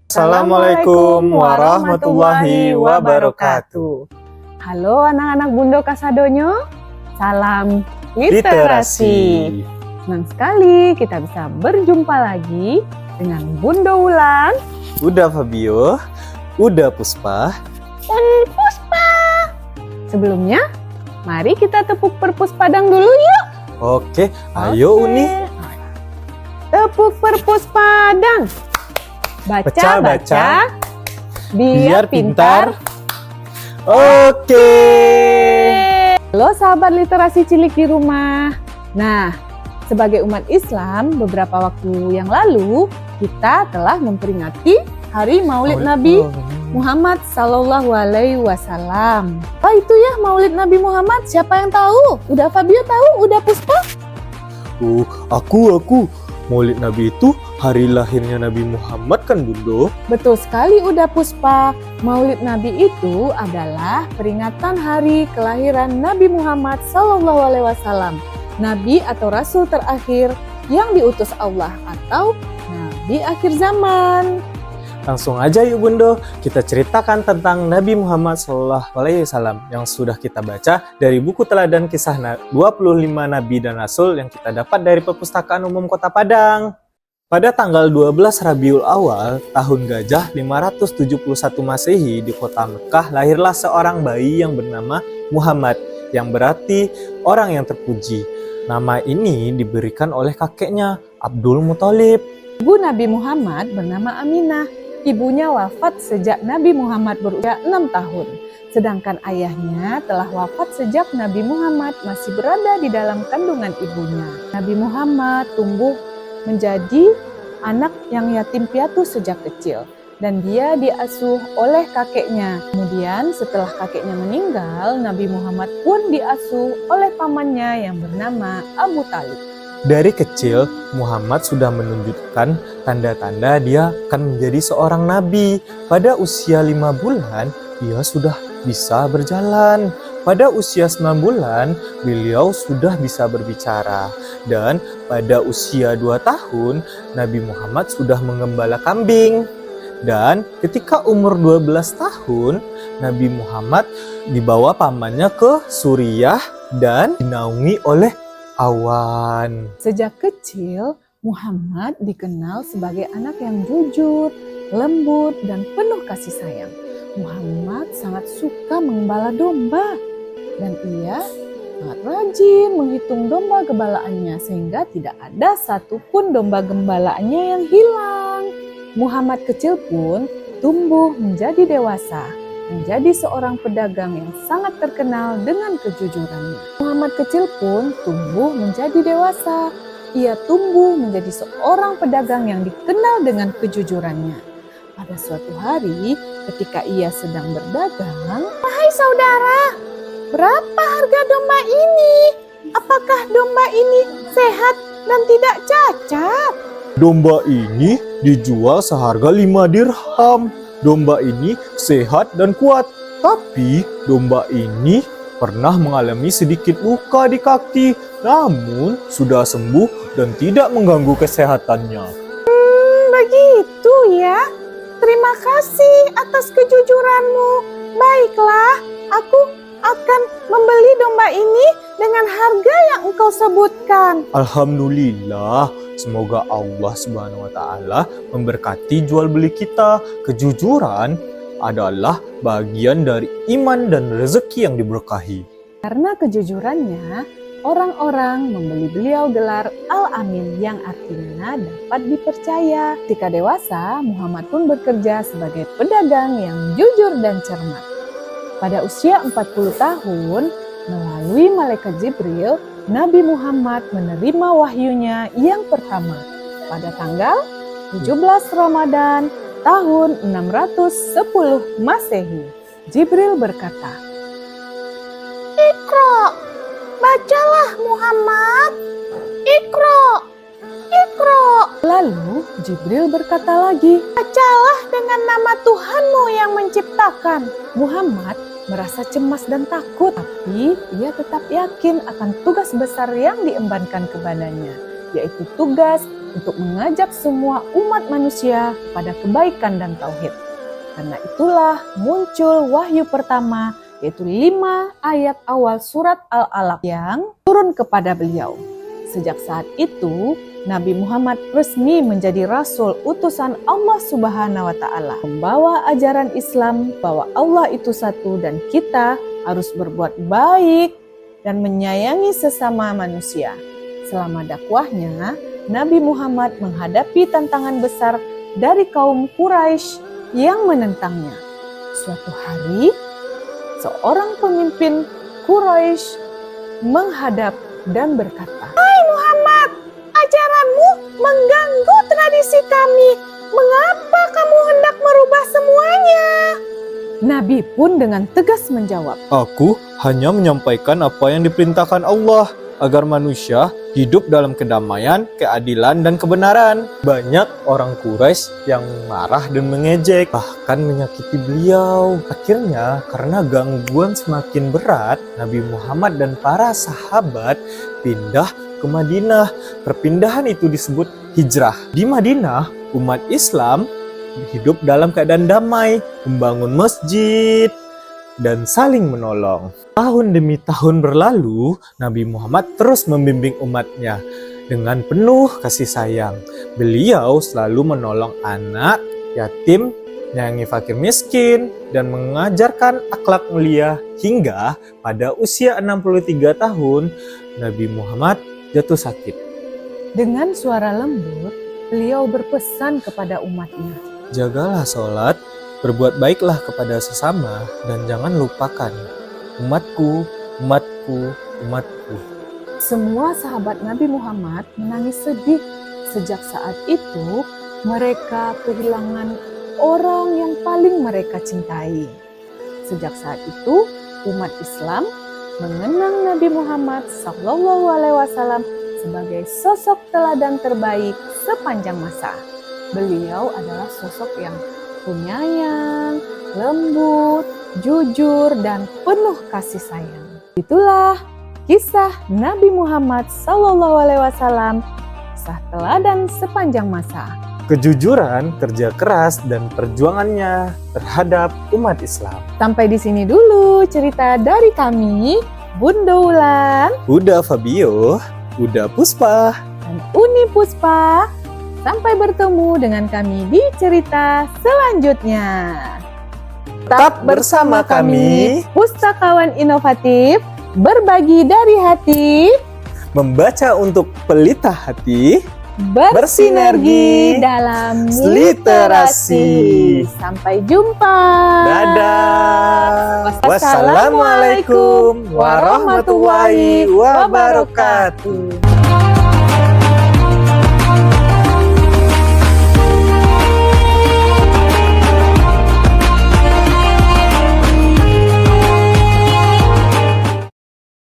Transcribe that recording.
Assalamualaikum warahmatullahi wabarakatuh. Halo anak-anak Bundo Kasadonyo, salam literasi. Senang sekali kita bisa berjumpa lagi dengan Bundo Wulan, Uda Fabio, Uda Puspa, dan Puspa. Sebelumnya, mari kita tepuk perpus padang dulu yuk. Oke, ayo Uni. Tepuk perpus padang. Baca-baca, biar pintar. Oke. Halo sahabat literasi cilik di rumah. Nah, sebagai umat Islam, beberapa waktu yang lalu kita telah memperingati Hari Maulid Nabi Muhammad Sallallahu Alaihi Wasallam. Apa itu ya Maulid Nabi Muhammad? Siapa yang tahu? Udah Fabio tahu? Udah Puspa? Aku. Maulid Nabi itu hari lahirnya Nabi Muhammad kan Bundo? Betul sekali udah Puspa. Maulid Nabi itu adalah peringatan hari kelahiran Nabi Muhammad Sallallahu Alaihi Wasallam. Nabi atau Rasul terakhir yang diutus Allah atau Nabi akhir zaman. Langsung aja yuk Bundo, kita ceritakan tentang Nabi Muhammad SAW yang sudah kita baca dari buku teladan kisah 25 Nabi dan Rasul yang kita dapat dari Perpustakaan Umum Kota Padang. Pada tanggal 12 Rabiul Awal, tahun Gajah 571 Masehi di kota Mekah lahirlah seorang bayi yang bernama Muhammad, yang berarti orang yang terpuji. Nama ini diberikan oleh kakeknya, Abdul Muthalib. Ibu Nabi Muhammad bernama Aminah. Ibunya wafat sejak Nabi Muhammad berusia 6 tahun. Sedangkan ayahnya telah wafat sejak Nabi Muhammad masih berada di dalam kandungan ibunya. Nabi Muhammad tumbuh menjadi anak yang yatim piatu sejak kecil. Dan dia diasuh oleh kakeknya. Kemudian setelah kakeknya meninggal, Nabi Muhammad pun diasuh oleh pamannya yang bernama Abu Thalib. Dari kecil, Muhammad sudah menunjukkan tanda-tanda dia akan menjadi seorang nabi. Pada usia 5 bulan, dia sudah bisa berjalan. Pada usia 9 bulan, beliau sudah bisa berbicara. Dan pada usia 2 tahun, Nabi Muhammad sudah menggembala kambing. Dan ketika umur 12 tahun, Nabi Muhammad dibawa pamannya ke Suriah dan dinaungi oleh awan. Sejak kecil, Muhammad dikenal sebagai anak yang jujur, lembut, dan penuh kasih sayang. Muhammad sangat suka mengembala domba, dan ia sangat rajin menghitung domba gembalaannya sehingga tidak ada satupun domba gembalaannya yang hilang. Muhammad kecil pun tumbuh menjadi dewasa, menjadi seorang pedagang yang sangat terkenal dengan kejujurannya. Muhammad kecil pun tumbuh menjadi dewasa. Ia tumbuh menjadi seorang pedagang yang dikenal dengan kejujurannya. Pada suatu hari, ketika ia sedang berdagang, "Wahai saudara, berapa harga domba ini? Apakah domba ini sehat dan tidak cacat?" Domba ini dijual seharga 5 dirham. Domba ini sehat dan kuat, tapi domba ini pernah mengalami sedikit luka di kaki, namun sudah sembuh dan tidak mengganggu kesehatannya. Begitu ya. Terima kasih atas kejujuranmu. Baiklah, aku akan membeli domba ini dengan harga yang engkau sebutkan. Alhamdulillah, semoga Allah Subhanahu wa Ta'ala memberkati jual beli kita. Kejujuran adalah bagian dari iman dan rezeki yang diberkahi. Karena kejujurannya, orang-orang membeli beliau gelar Al-Amin yang artinya dapat dipercaya. Ketika dewasa, Muhammad pun bekerja sebagai pedagang yang jujur dan cermat. Pada usia 40 tahun, melalui malaikat Jibril, Nabi Muhammad menerima wahyunya yang pertama pada tanggal 17 Ramadan tahun 610 Masehi. Jibril berkata, "Iqra, bacalah Muhammad, Iqra, Iqra." Lalu Jibril berkata lagi, "Bacalah dengan nama Tuhanmu yang menciptakan." Muhammad merasa cemas dan takut, tapi ia tetap yakin akan tugas besar yang diembankan kepadanya, yaitu tugas untuk mengajak semua umat manusia kepada kebaikan dan tauhid. Karena itulah muncul wahyu pertama, yaitu 5 ayat awal surat Al-Alaq yang turun kepada beliau. Sejak saat itu, Nabi Muhammad resmi menjadi rasul utusan Allah Subhanahu wa Ta'ala, membawa ajaran Islam bahwa Allah itu satu dan kita harus berbuat baik dan menyayangi sesama manusia. Selama dakwahnya, Nabi Muhammad menghadapi tantangan besar dari kaum Quraisy yang menentangnya. Suatu hari, seorang pemimpin Quraisy menghadap dan berkata, "Hai Muhammad, ajaranmu mengganggu tradisi kami. Mengapa kamu hendak merubah semuanya?" Nabi pun dengan tegas menjawab, Aku hanya menyampaikan apa yang diperintahkan Allah agar manusia hidup dalam kedamaian, keadilan, dan kebenaran. Banyak orang Quraisy yang marah dan mengejek, bahkan menyakiti beliau. Akhirnya, karena gangguan semakin berat, Nabi Muhammad dan para sahabat pindah ke Madinah. Perpindahan itu disebut hijrah. Di Madinah, umat Islam hidup dalam keadaan damai, membangun masjid, dan saling menolong. Tahun demi tahun berlalu, Nabi Muhammad terus membimbing umatnya dengan penuh kasih sayang. Beliau selalu menolong anak, yatim, menyayangi fakir miskin, dan mengajarkan akhlak mulia hingga pada usia 63 tahun, Nabi Muhammad jatuh sakit. Dengan suara lembut, beliau berpesan kepada umatnya, Jagalah sholat, berbuat baiklah kepada sesama, dan jangan lupakan umatku, umatku, umatku. Semua sahabat Nabi Muhammad menangis sedih. Sejak saat itu, mereka kehilangan orang yang paling mereka cintai. Sejak saat itu, umat Islam mengenang Nabi Muhammad SAW sebagai sosok teladan terbaik sepanjang masa. Beliau adalah sosok yang penyayang, lembut, jujur, dan penuh kasih sayang. Itulah kisah Nabi Muhammad SAW, kisah teladan sepanjang masa. Kejujuran, kerja keras, dan perjuangannya terhadap umat Islam. Sampai di sini dulu cerita dari kami, Bunda Wulan, Uda Fabio, Uda Puspa. dan Uni Puspa. Sampai bertemu dengan kami di cerita selanjutnya. Tetap bersama kami, Pustakawan Inovatif, berbagi dari hati, membaca untuk pelita hati, bersinergi dalam literasi. Sampai jumpa. Dadah. Wassalamualaikum warahmatullahi wabarakatuh.